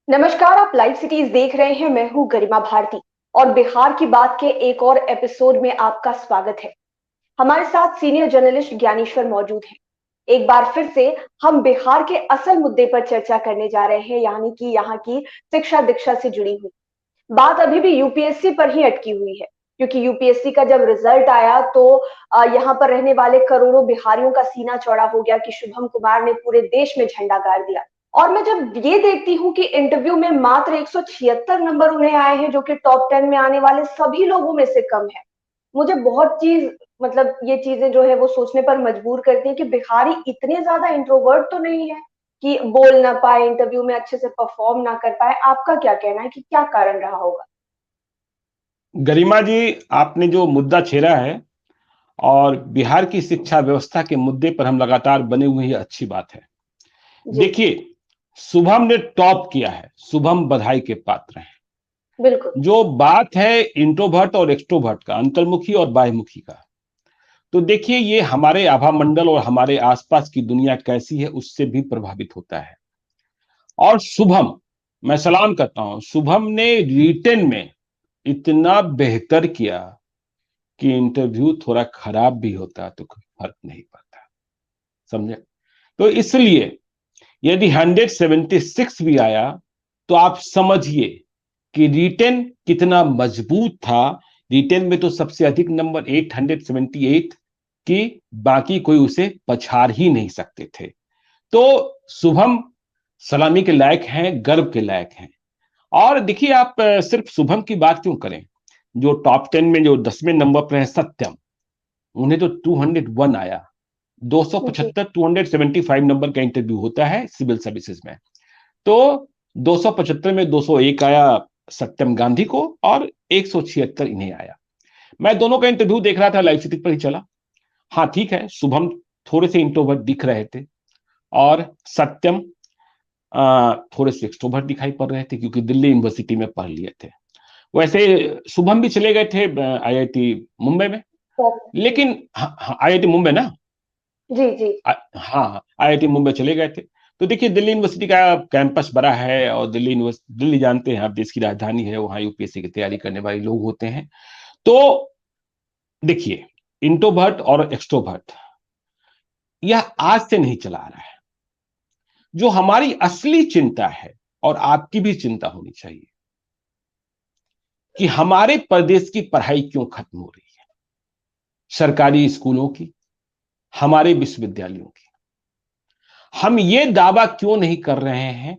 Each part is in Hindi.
नमस्कार। आप लाइव सिटीज देख रहे हैं। मैं हूं गरिमा भारती और बिहार की बात के एक और एपिसोड में आपका स्वागत है। हमारे साथ सीनियर जर्नलिस्ट ज्ञानेश्वर मौजूद हैं। एक बार फिर से हम बिहार के असल मुद्दे पर चर्चा करने जा रहे हैं, यानी कि यहाँ की शिक्षा दीक्षा से जुड़ी हुई बात अभी भी यूपीएससी पर ही अटकी हुई है। क्योंकि यूपीएससी का जब रिजल्ट आया तो यहाँ पर रहने वाले करोड़ों बिहारियों का सीना चौड़ा हो गया कि शुभम कुमार ने पूरे देश में झंडा गाड़ दिया। और मैं जब ये देखती हूँ कि इंटरव्यू में मात्र 176 नंबर उन्हें आए हैं, जो कि टॉप 10 में आने वाले सभी लोगों में से कम है, मुझे बहुत चीज मतलब ये चीजें जो है वो सोचने पर मजबूर करती है कि बिहारी इतने ज्यादा इंट्रोवर्ट तो नहीं है कि बोल ना पाए, इंटरव्यू में अच्छे से परफॉर्म ना कर पाए। आपका क्या कहना है कि क्या कारण रहा होगा? गरिमा जी, आपने जो मुद्दा छेड़ा है और बिहार की शिक्षा व्यवस्था के मुद्दे पर हम लगातार बने हुए हैं, ये अच्छी बात है। जी। देखिए, शुभम ने टॉप किया है, शुभम बधाई के पात्र हैं। बिल्कुल। जो बात है इंट्रोवर्ट और एक्सट्रोवर्ट का, अंतर्मुखी और बाह्यमुखी का, तो देखिए ये हमारे आभा मंडल और हमारे आसपास की दुनिया कैसी है उससे भी प्रभावित होता है। और शुभम, मैं सलाम करता हूं, शुभम ने रिटेन में इतना बेहतर किया कि इंटरव्यू थोड़ा खराब भी होता तो कोई फर्क नहीं पड़ता, समझे। तो इसलिए यदि 176 भी आया तो आप समझिए कि रिटेन कितना मजबूत था। रिटेन में तो सबसे अधिक नंबर 878 की, बाकी कोई उसे पछाड़ ही नहीं सकते थे। तो शुभम सलामी के लायक हैं, गर्व के लायक हैं। और देखिए, आप सिर्फ शुभम की बात क्यों करें, जो टॉप 10 में जो 10वें नंबर पर है सत्यम, उन्हें तो 201 आया। जी। 275 275 नंबर का इंटरव्यू होता है सिविल सर्विसेज में। तो 275 में 201 आया सत्यम गांधी को और 176 इन्हें आया। मैं दोनों का इंटरव्यू देख रहा था, लाइव सिटी पर ही चला। हाँ ठीक है, शुभम थोड़े से इंट्रोवर्ट दिख रहे थे और सत्यम थोड़े से एक्सट्रोवर्ट दिखाई पड़ रहे थे, क्योंकि दिल्ली यूनिवर्सिटी में पढ़ लिए थे। वैसे शुभम भी चले गए थे आईआईटी मुंबई में, जी। लेकिन आईआईटी मुंबई ना, जी। जी। हाँ आईआईटी मुंबई चले गए थे। तो देखिए, दिल्ली यूनिवर्सिटी का कैंपस बड़ा है और दिल्ली यूनिवर्सिटी, दिल्ली जानते हैं आप, देश की राजधानी है, वहां यूपीएससी की तैयारी करने वाले लोग होते हैं। तो देखिए, इंट्रोवर्ट और एक्सट्रोवर्ट यह आज से नहीं चला आ रहा है। जो हमारी असली चिंता है और आपकी भी चिंता होनी चाहिए कि हमारे प्रदेश की पढ़ाई क्यों खत्म हो रही है, सरकारी स्कूलों की, हमारे विश्वविद्यालयों की। हम ये दावा क्यों नहीं कर रहे हैं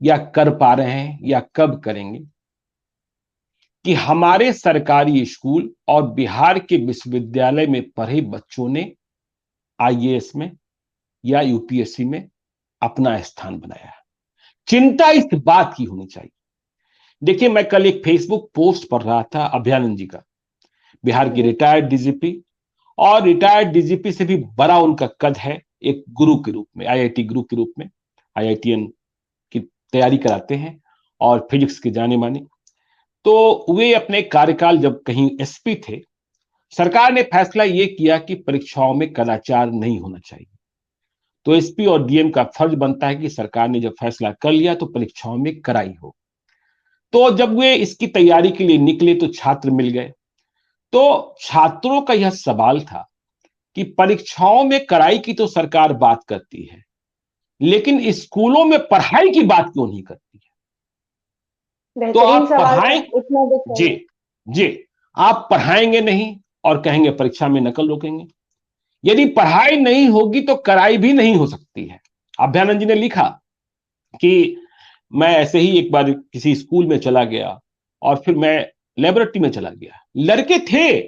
या कर पा रहे हैं या कब करेंगे कि हमारे सरकारी स्कूल और बिहार के विश्वविद्यालय में पढ़े बच्चों ने आईएएस में या यूपीएससी में अपना स्थान बनाया है। चिंता इस बात की होनी चाहिए। देखिए, मैं कल एक फेसबुक पोस्ट पढ़ रहा था अभयानंद जी का, बिहार के जी। रिटायर्ड डीजीपी, और रिटायर्ड डीजीपी से भी बड़ा उनका कद है, एक गुरु के रूप में, आईआईटी गुरु के रूप में, आईआईटीएन की तैयारी कराते हैं और फिजिक्स के जाने माने। तो वे अपने कार्यकाल जब कहीं एसपी थे, सरकार ने फैसला यह किया कि परीक्षाओं में कदाचार नहीं होना चाहिए। तो एसपी और डीएम का फर्ज बनता है कि सरकार ने जब फैसला कर लिया तो परीक्षाओं में कराई हो। तो जब वे इसकी तैयारी के लिए निकले तो छात्र मिल गए। तो छात्रों का यह सवाल था कि परीक्षाओं में कड़ाई की तो सरकार बात करती है, लेकिन स्कूलों में पढ़ाई की बात क्यों नहीं करती है। तो बेहतरीन आप सवाल है, पढ़ाएं, उतना भी जी, चाहिए। जी, आप पढ़ाएंगे नहीं और कहेंगे परीक्षा में नकल रोकेंगे। यदि पढ़ाई नहीं होगी तो कड़ाई भी नहीं हो सकती है। अभ्यानंद जी ने लिखा कि मैं ऐसे ही एक बार किसी स्कूल में चला गया और फिर मैं लेबोरेटरी में चला गया, लड़के थे,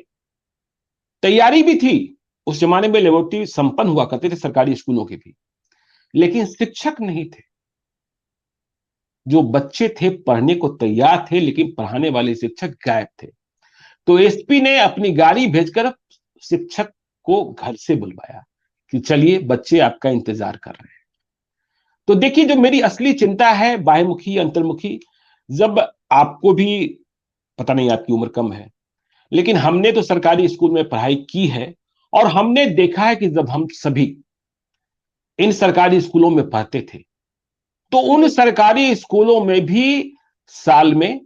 तैयारी भी थी। उस जमाने में लेबोरेटरी संपन्न हुआ करते थे सरकारी स्कूलों के भी, लेकिन शिक्षक नहीं थे। जो बच्चे थे पढ़ने को तैयार थे, लेकिन पढ़ाने वाले शिक्षक गायब थे। तो एसपी ने अपनी गाड़ी भेजकर शिक्षक को घर से बुलवाया कि चलिए बच्चे आपका इंतजार कर रहे हैं। तो देखिए, जो मेरी असली चिंता है, बाह्यमुखी अंतर्मुखी, जब आपको भी पता नहीं, आपकी उम्र कम है, लेकिन हमने तो सरकारी स्कूल में पढ़ाई की है और हमने देखा है कि जब हम सभी इन सरकारी स्कूलों में पढ़ते थे तो उन सरकारी स्कूलों में भी साल में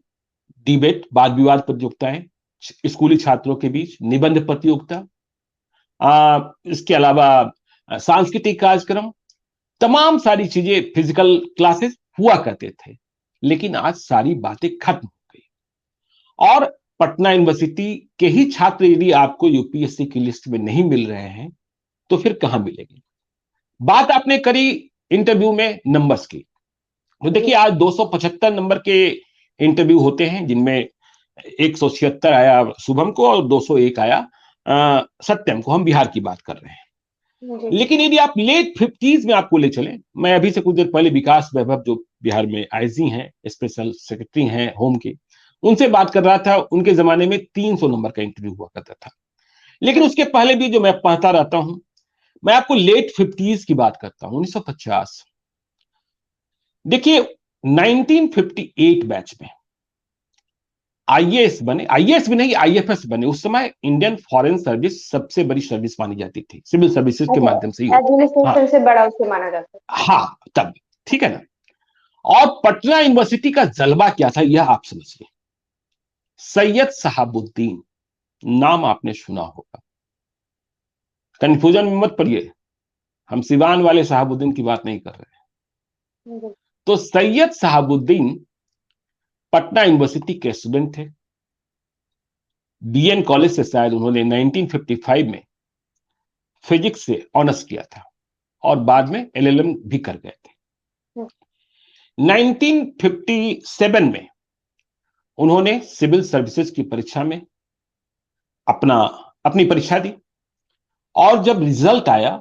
डिबेट, वाद विवाद प्रतियोगिताएं, स्कूली छात्रों के बीच निबंध प्रतियोगिता, इसके अलावा सांस्कृतिक कार्यक्रम, तमाम सारी चीजें, फिजिकल क्लासेस हुआ करते थे। लेकिन आज सारी बातें खत्म हो गई और पटना यूनिवर्सिटी के ही छात्र यदि आपको यूपीएससी की लिस्ट में नहीं मिल रहे हैं तो फिर कहां मिलेंगे। बात आपने करी इंटरव्यू में नंबर्स की, तो देखिए आज 275 नंबर के इंटरव्यू होते हैं, जिनमें 176 आया शुभम को और 201 आया सत्यम को। हम बिहार की बात कर रहे हैं। लेकिन यदि आप लेट 50s में आपको ले चले, मैं अभी से कुछ देर पहले विकास वैभव जो बिहार में आईजी हैं, स्पेशल सेक्रेटरी हैं होम के, उनसे बात कर रहा था। उनके जमाने में 300 नंबर का इंटरव्यू हुआ करता था। लेकिन उसके पहले भी जो मैं पढ़ता रहता हूं, मैं आपको लेट 50s की बात करता हूं, 1950। देखिए 1958 बैच में आईएएस बने, आईएएस भी नहीं, आईएफएस बने। उस समय इंडियन फॉरेन सर्विस सबसे बड़ी सर्विस मानी जाती थी, सिविल सर्विसेज के माध्यम से ही। एडमिनिस्ट्रेशन से बड़ा उसे माना जाता है। हाँ तब, ठीक है ना। और पटना यूनिवर्सिटी का जलवा क्या था यह आप समझिए। सैयद शहाबुद्दीन नाम आपने सुना होगा, कंफ्यूजन में मत पड़िए, हम सिवान वाले शहाबुद्दीन की बात नहीं कर रहे हैं। तो सैयद शहाबुद्दीन पटना यूनिवर्सिटी के स्टूडेंट थे। बीएन कॉलेज से शायद उन्होंने 1955 में फिजिक्स से ऑनर्स किया था और बाद में एलएलएम भी कर गए थे। 1957 में उन्होंने सिविल सर्विसेज की परीक्षा में अपनी परीक्षा दी और जब रिजल्ट आया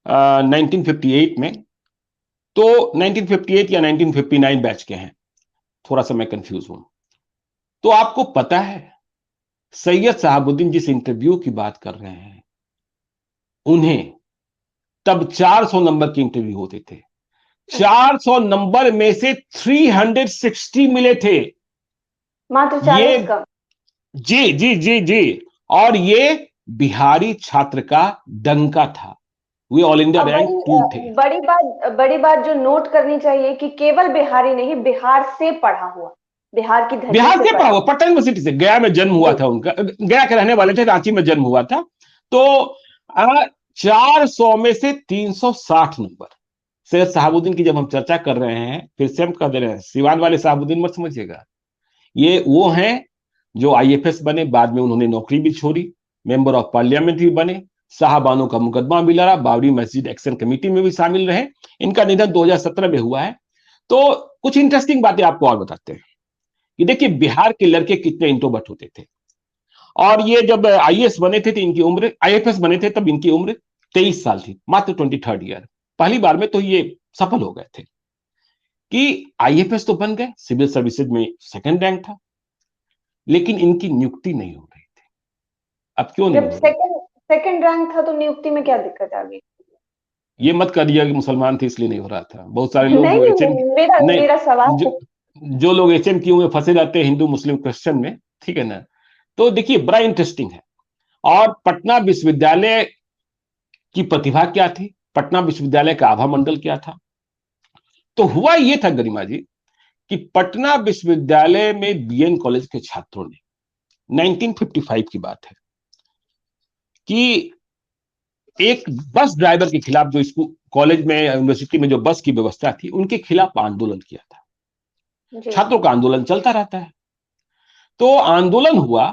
1958 में, तो 1958 या 1959 बैच के हैं, थोड़ा सा मैं कंफ्यूज हूं। तो आपको पता है सैयद शहाबुद्दीन जिस इंटरव्यू की बात कर रहे हैं, उन्हें तब 400 नंबर के इंटरव्यू होते थे। 400 नंबर में से 360 मिले थे, मात्र 40 का। जी जी जी जी। और ये बिहारी छात्र का डंका था, वे ऑल इंडिया रैंक 2 थे। बड़ी बात जो नोट करनी चाहिए कि केवल बिहारी नहीं, बिहार से पढ़ा हुआ, बिहार की धरती बिहार से पढ़ा हुआ, पढ़ा। पटना यूनिवर्सिटी से। गया में जन्म हुआ था उनका, गया के रहने वाले थे, रांची में जन्म हुआ था। तो 400 में से 360 नंबर। सैयद शहाबुद्दीन की जब हम चर्चा कर रहे हैं, फिर से हम कह दे रहे हैं, सिवान वाले शहाबुद्दीन मत समझिएगा, ये वो हैं जो आईएफएस बने, बाद में उन्होंने नौकरी भी छोड़ी, मेंबर ऑफ पार्लियामेंट भी बने, शाहबानो का मुकदमा भी लड़ा, बाबरी मस्जिद एक्शन कमेटी में भी शामिल रहे। इनका निधन 2017 में हुआ है। तो कुछ इंटरेस्टिंग बातें आपको और बताते हैं कि देखिए बिहार के लड़के कितने इंट्रोवर्ट होते थे। और ये जब आईएएस बने थे तो इनकी उम्र, आईएफएस बने थे तब इनकी उम्र 23 साल थी, मात्र 23rd ईयर। पहली बार में तो ये सफल हो गए थे कि आईएफएस तो बन गए, सिविल सर्विसेज में सेकंड रैंक था, लेकिन इनकी नियुक्ति नहीं हो रही थी। अब क्यों नहीं हो रही? सेकंड रैंक था तो नियुक्ति में क्या दिक्कत आ गई? ये मत करिएगा कि मुसलमान थे इसलिए नहीं हो रहा था। बहुत सारे लोग नहीं, मेरा सवाल जो लोग HMQ में फंसे रहते हैं, हिंदू मुस्लिम क्वेश्चन में, ठीक है ना। तो देखिए बड़ा इंटरेस्टिंग है। और पटना विश्वविद्यालय की प्रतिभा क्या थी, पटना विश्वविद्यालय का आभा मंडल क्या था। तो हुआ यह था गरिमा जी कि पटना विश्वविद्यालय में बीएन कॉलेज के छात्रों ने, 1955 की बात है, कि एक बस ड्राइवर के खिलाफ, जो स्कूल कॉलेज में यूनिवर्सिटी में जो बस की व्यवस्था थी, उनके खिलाफ आंदोलन किया था। छात्रों का आंदोलन चलता रहता है। तो आंदोलन हुआ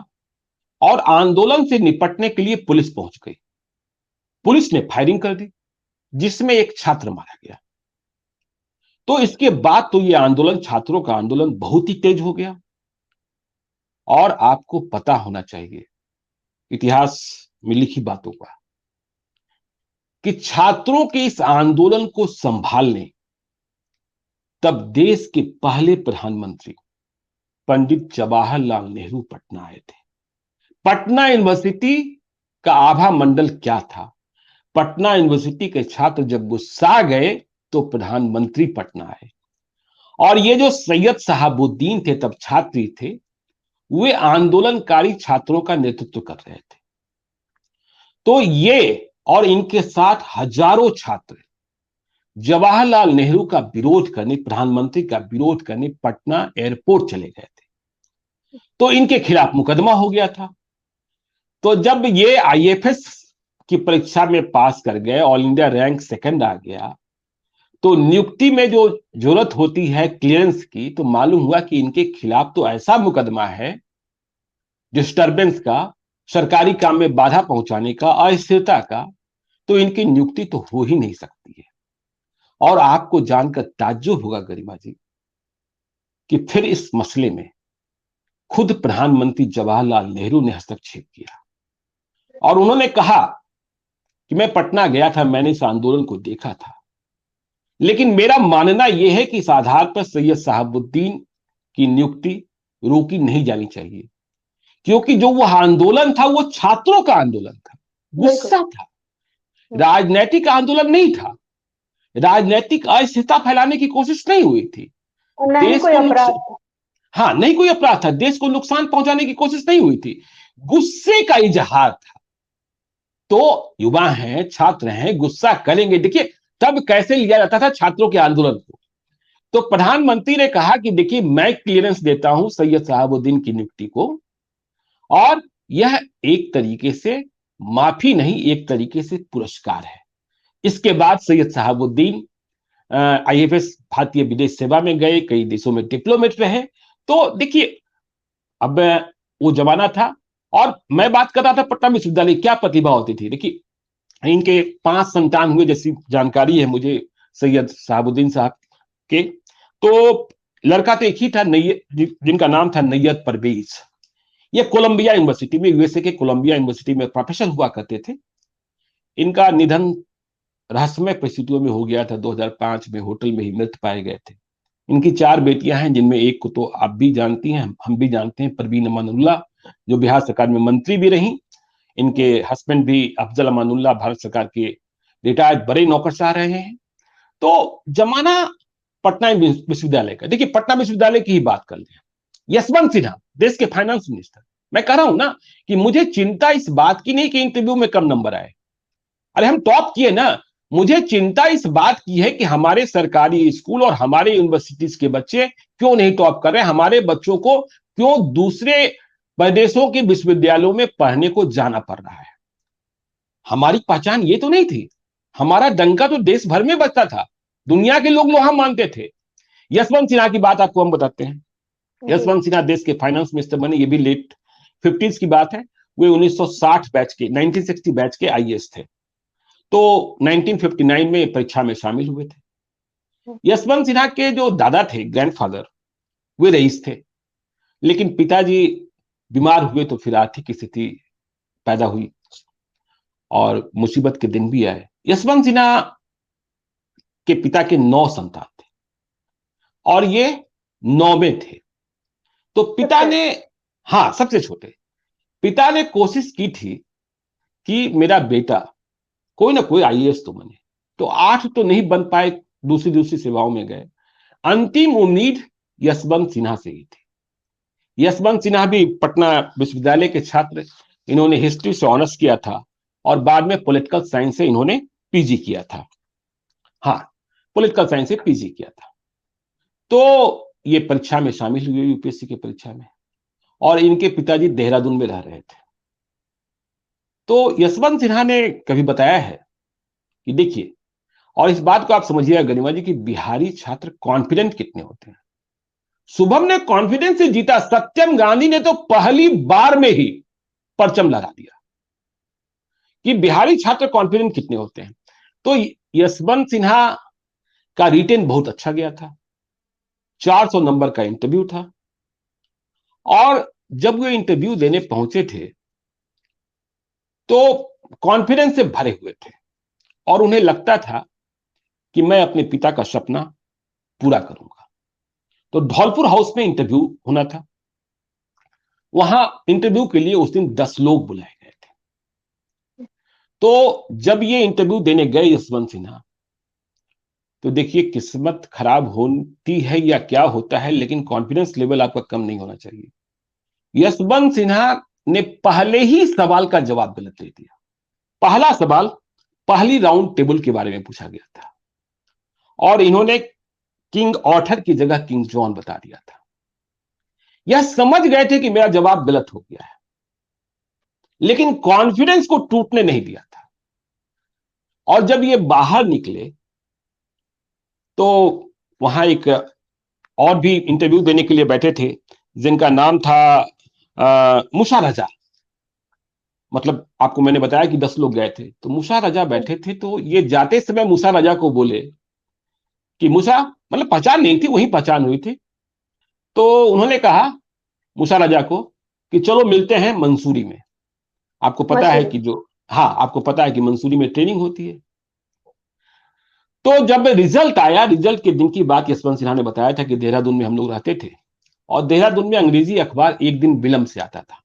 और आंदोलन से निपटने के लिए पुलिस पहुंच गई। पुलिस ने फायरिंग कर दी, जिसमें एक छात्र मारा गया। तो इसके बाद तो ये आंदोलन, छात्रों का आंदोलन बहुत ही तेज हो गया। और आपको पता होना चाहिए इतिहास में लिखी बातों का कि छात्रों के इस आंदोलन को संभालने तब देश के पहले प्रधानमंत्री पंडित जवाहरलाल नेहरू पटना आए थे। पटना यूनिवर्सिटी का आभा मंडल क्या था, पटना यूनिवर्सिटी के छात्र जब गुस्सा गए तो प्रधानमंत्री पटना आए। और ये जो सैयद शहाबुद्दीन थे, तब छात्री थे, वे आंदोलनकारी छात्रों का नेतृत्व कर रहे थे। तो ये और इनके साथ हजारों छात्र जवाहरलाल नेहरू का विरोध करने, प्रधानमंत्री का विरोध करने पटना एयरपोर्ट चले गए थे। तो इनके खिलाफ मुकदमा हो गया था। तो जब ये आईएफएस की परीक्षा में पास कर गए, ऑल इंडिया रैंक सेकंड आ गया, तो नियुक्ति में जो जरूरत होती है क्लियरेंस की, तो मालूम हुआ कि इनके खिलाफ तो ऐसा मुकदमा है डिस्टरबेंस का, सरकारी काम में बाधा पहुंचाने का, अस्थिरता का, तो इनकी नियुक्ति तो हो ही नहीं सकती है। और आपको जानकर ताज्जुब होगा गरिमा जी कि फिर इस मसले में खुद प्रधानमंत्री जवाहरलाल नेहरू ने हस्तक्षेप किया और उन्होंने कहा कि मैं पटना गया था, मैंने इस आंदोलन को देखा था, लेकिन मेरा मानना यह है कि इस आधार पर सैयद शहाबुद्दीन की नियुक्ति रोकी नहीं जानी चाहिए, क्योंकि जो वह आंदोलन था वो छात्रों का आंदोलन था, गुस्सा था, राजनीतिक आंदोलन नहीं था, राजनीतिक अस्थिरता फैलाने की कोशिश नहीं हुई थी, नहीं कोई अपराध, हाँ नहीं कोई अपराध था, देश को नुकसान पहुंचाने की कोशिश नहीं हुई थी, गुस्से का इजहार था। तो युवा हैं, छात्र हैं, गुस्सा करेंगे। देखिए तब कैसे लिया जाता था छात्रों के आंदोलन को। तो प्रधानमंत्री ने कहा कि देखिए मैं क्लियरेंस देता हूं सैयद शहाबुद्दीन की नियुक्ति को, और यह एक तरीके से माफी नहीं, एक तरीके से पुरस्कार है। इसके बाद सैयद शहाबुद्दीन आईएफएस भारतीय विदेश सेवा में गए, कई देशों में डिप्लोमेट रहे। तो देखिए अब वो जमाना था, और मैं बात कर रहा था पटना विश्वविद्यालय क्या प्रतिभा होती थी। देखिए इनके 5 संतान हुए जैसी जानकारी है मुझे सैयद शहाबुद्दीन साहब के। तो लड़का तो एक ही था, जिनका नाम था नैयत परवेज। ये कोलंबिया यूनिवर्सिटी में, यूएसए के कोलंबिया यूनिवर्सिटी में प्रोफेसर हुआ करते थे। इनका निधन रहस्यमय परिस्थितियों में हो गया था, 2005 में होटल में ही मृत पाए गए थे। इनकी 4 बेटियां हैं, जिनमें एक को तो आप भी जानती हैं, हम भी जानते हैं, परवीन अमानुल्लाह, जो बिहार सरकार में मंत्री भी रही। इनके हस्बैंड भी अफजल अमानुल्लाह भारत सरकार के रिटायर्ड बड़े नौकरशाह रहे हैं। तो जमाना पटना विश्वविद्यालय का, देखिए पटना विश्वविद्यालय की ही बात कर लें। यशवंत सिन्हा देश के फाइनेंस मिनिस्टर, मैं कह रहा हूं ना कि मुझे चिंता इस बात की नहीं कि इंटरव्यू में कम नंबर आए, अरे हम टॉप किए ना। मुझे चिंता इस बात की है कि हमारे सरकारी स्कूल और हमारे यूनिवर्सिटीज के बच्चे क्यों नहीं टॉप कर रहे, हमारे बच्चों को क्यों दूसरे प्रदेशों के विश्वविद्यालयों में पढ़ने को जाना पड़ रहा है। हमारी पहचान ये तो नहीं थी, हमारा डंका तो देश भर में बजता था, दुनिया के लोग लोहा मानते थे। यशवंत सिन्हा की बात आपको हम बताते हैं। यशवंत सिन्हा देश के फाइनेंस मिनिस्टर बने, ये भी लेट 50s की बात है। वे 1960 बैच के, 1960 बैच के आईएएस थे। तो 1959 में परीक्षा में शामिल हुए थे। यशवंत सिन्हा के जो दादा थे, ग्रैंडफादर, वे रईस थे, लेकिन पिताजी बीमार हुए तो फिर आर्थिक स्थिति पैदा हुई और मुसीबत के दिन भी आए। यशवंत सिन्हा के पिता के 9 संतान थे और ये 9वें थे। तो पिता ने, हाँ सबसे छोटे, पिता ने कोशिश की थी कि मेरा बेटा कोई ना कोई आईएएस तो बने। तो 8 तो नहीं बन पाए, दूसरी सेवाओं में गए। अंतिम उम्मीद यशवंत सिन्हा से ही थी। यशवंत सिन्हा भी पटना विश्वविद्यालय के छात्र, इन्होंने हिस्ट्री से ऑनर्स किया था और बाद में पॉलिटिकल साइंस से इन्होंने पीजी किया था। हाँ, पॉलिटिकल साइंस से पीजी किया था। तो ये परीक्षा में शामिल हुए, यूपीएससी की परीक्षा में, और इनके पिताजी देहरादून में रह रहे थे। तो यशवंत सिन्हा ने कभी बताया है कि देखिए, और इस बात को आप समझिएगा गरिमा जी कि बिहारी छात्र कॉन्फिडेंट कितने होते हैं। शुभम ने कॉन्फिडेंस से जीता, सत्यम गांधी ने तो पहली बार में ही परचम लहरा दिया कि बिहारी छात्र कॉन्फिडेंट कितने होते हैं। तो यशवंत सिन्हा का रिटेन बहुत अच्छा गया था, 400 नंबर का इंटरव्यू था, और जब वे इंटरव्यू देने पहुंचे थे तो कॉन्फिडेंस से भरे हुए थे और उन्हें लगता था कि मैं अपने पिता का सपना पूरा करूंगा। तो धौलपुर हाउस में इंटरव्यू होना था। वहां इंटरव्यू के लिए उस दिन 10 लोग बुलाए गए थे। तो जब ये इंटरव्यू देने गए यशवंत सिन्हा, तो देखिए किस्मत खराब होती है या क्या होता है, लेकिन कॉन्फिडेंस लेवल आपका कम नहीं होना चाहिए। यशवंत सिन्हा ने पहले ही सवाल का जवाब गलत दे दिया। पहला सवाल पहली राउंड टेबल के बारे में पूछा गया था और इन्होंने किंग ऑर्थर की जगह किंग जॉन बता दिया था। यह समझ गए थे कि मेरा जवाब गलत हो गया है, लेकिन कॉन्फिडेंस को टूटने नहीं दिया था। और जब ये बाहर निकले तो वहां एक और भी इंटरव्यू देने के लिए बैठे थे, जिनका नाम था मूसा रजा। मतलब आपको मैंने बताया कि 10 लोग गए थे, तो मूसा रजा बैठे थे। तो ये जाते समय मूसा रजा को बोले कि मूसा, मतलब पहचान नहीं थी, वही पहचान हुई थी। तो उन्होंने कहा मूसा रजा को कि चलो मिलते हैं मंसूरी में। आपको पता है मसूरी। कि जो, हाँ आपको पता है कि मंसूरी में ट्रेनिंग होती है। तो जब रिजल्ट आया, रिजल्ट के दिन की बात यशवंत सिन्हा ने बताया था कि देहरादून में हम लोग रहते थे, और देहरादून में अंग्रेजी अखबार एक दिन विलंब से आता था।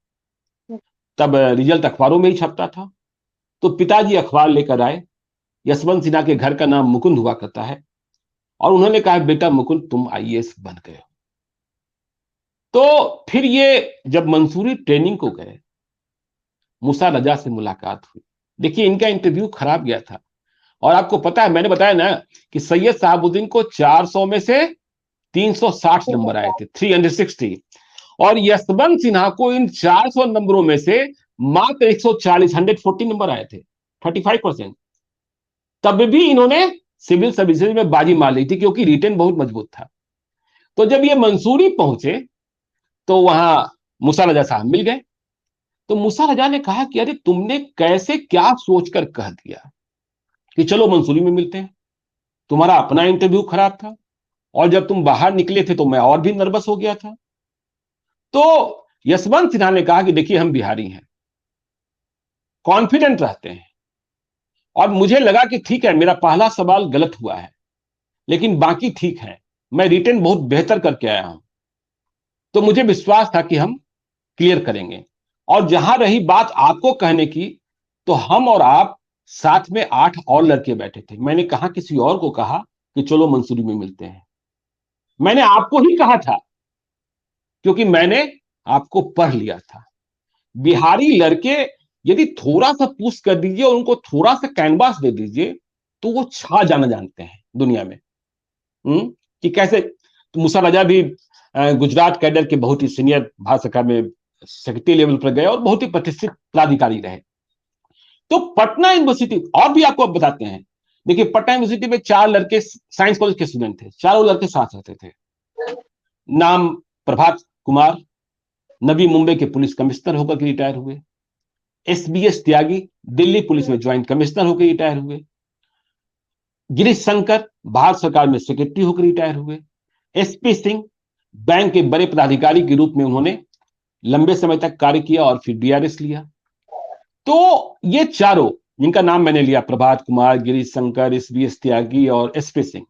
तब रिजल्ट अखबारों में ही छपता था। तो पिताजी अखबार लेकर आए। यशवंत सिन्हा के घर का नाम मुकुंद हुआ करता है, और उन्होंने कहा बेटा मुकुंद तुम आईएएस बन गए हो। तो फिर ये जब मंसूरी ट्रेनिंग को गए, मूसा रजा से मुलाकात हुई। देखिए इनका इंटरव्यू खराब गया था। और आपको पता है, मैंने बताया ना कि सैयद साहबुद्दीन को 400 में से 360 नंबर आए थे, 360। और यशवंत सिन्हा को इन 400 नंबरों में से मात्र 140, 140 नंबर आए थे, 35%। तब भी इन्होंने सिविल सर्विसेज में बाजी मार ली थी, क्योंकि रिटेन बहुत मजबूत था। तो जब ये मंसूरी पहुंचे तो वहां मूसा रजा साहब मिल गए। तो मूसा रजा ने कहा कि अरे तुमने कैसे क्या सोचकर कह दिया कि चलो मंसूरी में मिलते हैं। तुम्हारा अपना इंटरव्यू खराब था, और जब तुम बाहर निकले थे तो मैं और भी नर्वस हो गया था। तो यशवंत सिन्हा ने कहा कि देखिए हम बिहारी हैं, कॉन्फिडेंट रहते हैं, और मुझे लगा कि ठीक है मेरा पहला सवाल गलत हुआ है, लेकिन बाकी ठीक है, मैं रिटेन बहुत बेहतर करके आया हूं। तो मुझे विश्वास था कि हम क्लियर करेंगे। और जहां रही बात आपको कहने की, तो हम और आप साथ में 8 और लड़के बैठे थे। मैंने कहा किसी और को कहा कि चलो मंसूरी में मिलते हैं। मैंने आपको ही कहा था, क्योंकि मैंने आपको पढ़ लिया था। बिहारी लड़के यदि थोड़ा सा पुश कर दीजिए और उनको थोड़ा सा कैनवास दे दीजिए, तो वो छा जाना जानते हैं दुनिया में। कि कैसे। तो मूसा रजा भी गुजरात कैडर के बहुत ही सीनियर भारत सरकार में सेक्रेटरी लेवल पर गए और बहुत ही प्रतिष्ठित पदाधिकारी रहे। तो पटना यूनिवर्सिटी, और भी आपको अब बताते हैं। देखिए पटना यूनिवर्सिटी में 4 लड़के साइंस कॉलेज के स्टूडेंट थे, चारों लड़के साथ रहते थे। नाम प्रभात कुमार, नवी मुंबई के पुलिस कमिश्नर होकर के रिटायर हुए। SBS त्यागी, दिल्ली पुलिस में ज्वाइंट कमिश्नर होकर रिटायर हुए। गिरीश शंकर, भारत सरकार में सेक्रेटरी होकर रिटायर हुए। SP सिंह, बैंक के बड़े पदाधिकारी के रूप में उन्होंने लंबे समय तक कार्य किया और फिर BRS लिया। तो ये चारों जिनका नाम मैंने लिया, प्रभात कुमार, गिरीश शंकर, SBS त्यागी और SP सिंह,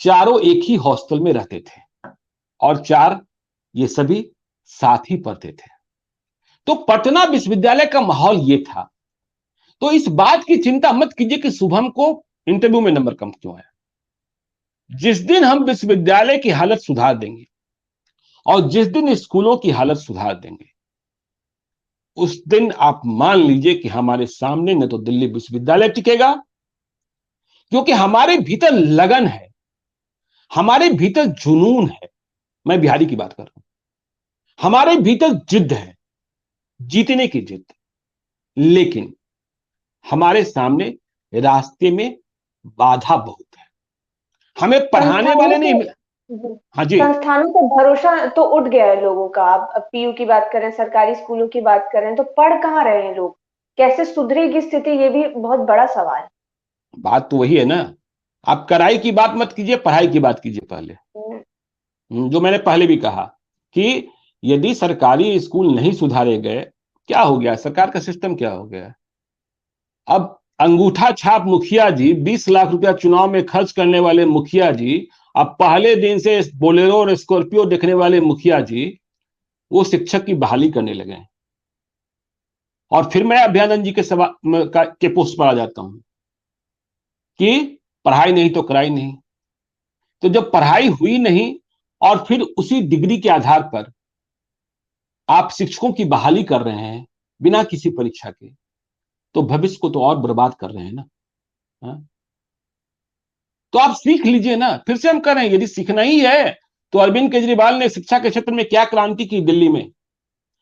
चारों एक ही हॉस्टल में रहते थे, और 4 ये सभी साथ ही पढ़ते थे। तो पटना विश्वविद्यालय का माहौल ये था। तो इस बात की चिंता मत कीजिए कि शुभम को इंटरव्यू में नंबर कम क्यों आया। जिस दिन हम विश्वविद्यालय की हालत सुधार देंगे, और जिस दिन स्कूलों की हालत सुधार देंगे, उस दिन आप मान लीजिए कि हमारे सामने न तो दिल्ली विश्वविद्यालय टिकेगा, क्योंकि हमारे भीतर लगन है, हमारे भीतर जुनून है। मैं बिहारी की बात कर रहा हूं। हमारे भीतर जिद्द है, जीतने की जिद्द। लेकिन हमारे सामने रास्ते में बाधा बहुत है। हमें पढ़ाने संस्थानों वाले नहीं मिले। पे हाँ जी। संस्थानों पे भरोसा तो उठ गया है लोगों का। आप अब PU की बात करें, सरकारी स्कूलों की बात करें, तो पढ़ कहाँ रहे हैं लोग? कैसे सुधरेगी स्थिति, ये भी बहुत बड़ा सवाल है। बात तो वही है ना। आप कराई की बात मत कीजिए, पढ़ाई की बात कीजिए पहले। जो मैंने पहले भी कहा कि यदि सरकारी स्कूल नहीं सुधारे गए, क्या हो गया, सरकार का सिस्टम क्या हो गया। अब अंगूठा छाप मुखिया जी, 20 लाख रुपया चुनाव में खर्च करने वाले मुखिया जी, अब पहले दिन से बोलेरो और स्कॉर्पियो देखने वाले मुखिया जी, वो शिक्षक की बहाली करने लगे हैं। और फिर मैं अभ्यानंद जी के के पोस्ट पर आ जाता हूं कि पढ़ाई नहीं तो कराई नहीं। तो जब पढ़ाई हुई नहीं, और फिर उसी डिग्री के आधार पर आप शिक्षकों की बहाली कर रहे हैं बिना किसी परीक्षा के, तो भविष्य को तो और बर्बाद कर रहे हैं ना। हाँ? तो आप सीख लीजिए ना। फिर से हम कह रहे हैं, यदि सीखना ही है तो अरविंद केजरीवाल ने शिक्षा के क्षेत्र में क्या क्रांति की दिल्ली में।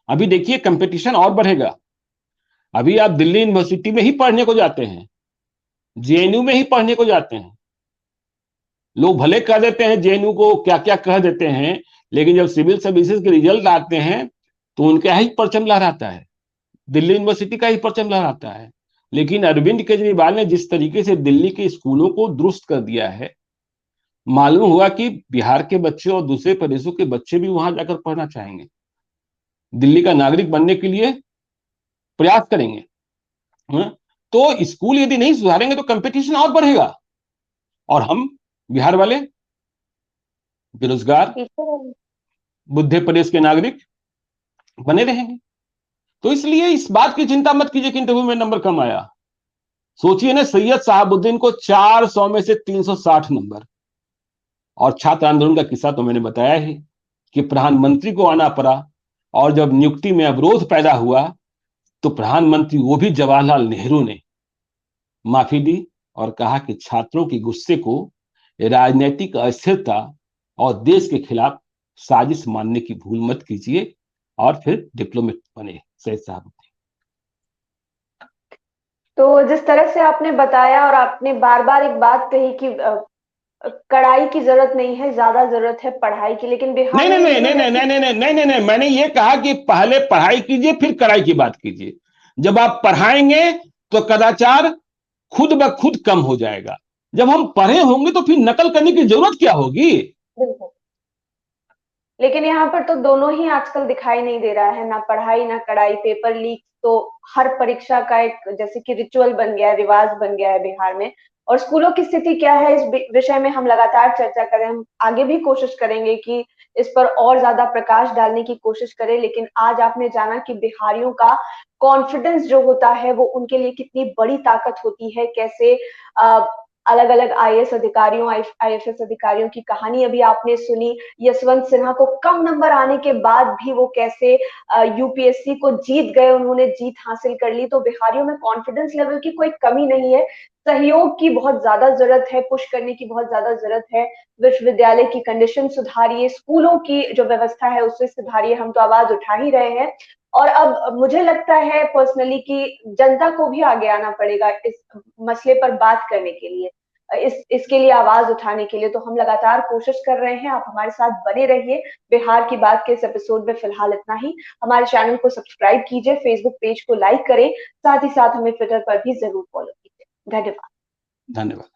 अभी देखिए कंपटीशन और बढ़ेगा। अभी आप दिल्ली यूनिवर्सिटी में ही पढ़ने को जाते हैं, जेएनयू में ही पढ़ने को जाते हैं। लोग भले कह देते हैं जेएनयू को क्या क्या कह देते हैं, लेकिन जब सिविल सर्विसेज के रिजल्ट आते हैं तो उनका ही परचम लहराता है, दिल्ली यूनिवर्सिटी का ही परचम लहराता है। लेकिन अरविंद केजरीवाल ने जिस तरीके से दिल्ली के स्कूलों को दुरुस्त कर दिया है, मालूम हुआ कि बिहार के बच्चे और दूसरे प्रदेशों के बच्चे भी वहां जाकर पढ़ना चाहेंगे, दिल्ली का नागरिक बनने के लिए प्रयास करेंगे। तो स्कूल यदि नहीं सुधारेंगे तो कंपटीशन और बढ़ेगा, और हम बिहार वाले बेरोजगार मध्य प्रदेश के नागरिक बने रहेंगे। तो इसलिए इस बात की चिंता मत कीजिए कि इंटरव्यू में नंबर कम आया। सोचिए ना, सैयद साहबुद्दीन को 400 में से 360 नंबर। और छात्र आंदोलन का किस्सा तो मैंने बताया ही कि प्रधानमंत्री को आना पड़ा, और जब नियुक्ति में अवरोध पैदा हुआ तो प्रधानमंत्री वो भी जवाहरलाल नेहरू ने माफी दी और कहा कि छात्रों के गुस्से को राजनीतिक अस्थिरता और देश के खिलाफ साजिश मानने की भूल मत कीजिए, और फिर डिप्लोमेट बने सैयद साहब। तो जिस तरह से आपने बताया और आपने बार बार एक बात कही कि कड़ाई की जरूरत नहीं है, ज्यादा जरूरत है पढ़ाई की, लेकिन बिहार नहीं में नहीं नहीं नहीं नहीं नहीं नहीं नहीं नहीं, मैंने ये कहा कि पहले पढ़ाई कीजिए फिर कड़ाई की बात कीजिए। जब आप पढ़ाएंगे तो कदाचार खुद ब खुद कम हो जाएगा। जब हम पढ़े होंगे तो फिर नकल करने की जरूरत क्या होगी। बिल्कुल, लेकिन यहाँ पर तो दोनों ही आजकल दिखाई नहीं दे रहा है, ना पढ़ाई ना कड़ाई। पेपर लीक तो हर परीक्षा का एक जैसे कि रिचुअल बन गया है, रिवाज बन गया है बिहार में। और स्कूलों की स्थिति क्या है इस विषय में हम लगातार चर्चा करें, हम आगे भी कोशिश करेंगे कि इस पर और ज्यादा प्रकाश डालने की कोशिश करें। लेकिन आज आपने जाना कि बिहारियों का कॉन्फिडेंस जो होता है वो उनके लिए कितनी बड़ी ताकत होती है, कैसे अलग अलग आईएएस अधिकारियों आईएफएस अधिकारियों की कहानी अभी आपने सुनी। यशवंत सिन्हा को कम नंबर आने के बाद भी वो कैसे यूपीएससी को जीत गए, उन्होंने जीत हासिल कर ली। तो बिहारियों में कॉन्फिडेंस लेवल की कोई कमी नहीं है, सहयोग की बहुत ज्यादा जरूरत है, पुश करने की बहुत ज्यादा जरूरत है। विश्वविद्यालय की कंडीशन सुधारिए, स्कूलों की जो व्यवस्था है उसे सुधारिए, हम तो आवाज उठा ही रहे हैं। और अब मुझे लगता है पर्सनली कि जनता को भी आगे आना पड़ेगा इस मसले पर बात करने के लिए, इसके लिए आवाज उठाने के लिए। तो हम लगातार कोशिश कर रहे हैं, आप हमारे साथ बने रहिए। बिहार की बात के इस एपिसोड में फिलहाल इतना ही। हमारे चैनल को सब्सक्राइब कीजिए, फेसबुक पेज को लाइक करें, साथ ही साथ हमें ट्विटर पर भी जरूर फॉलो कीजिए। धन्यवाद। धन्यवाद।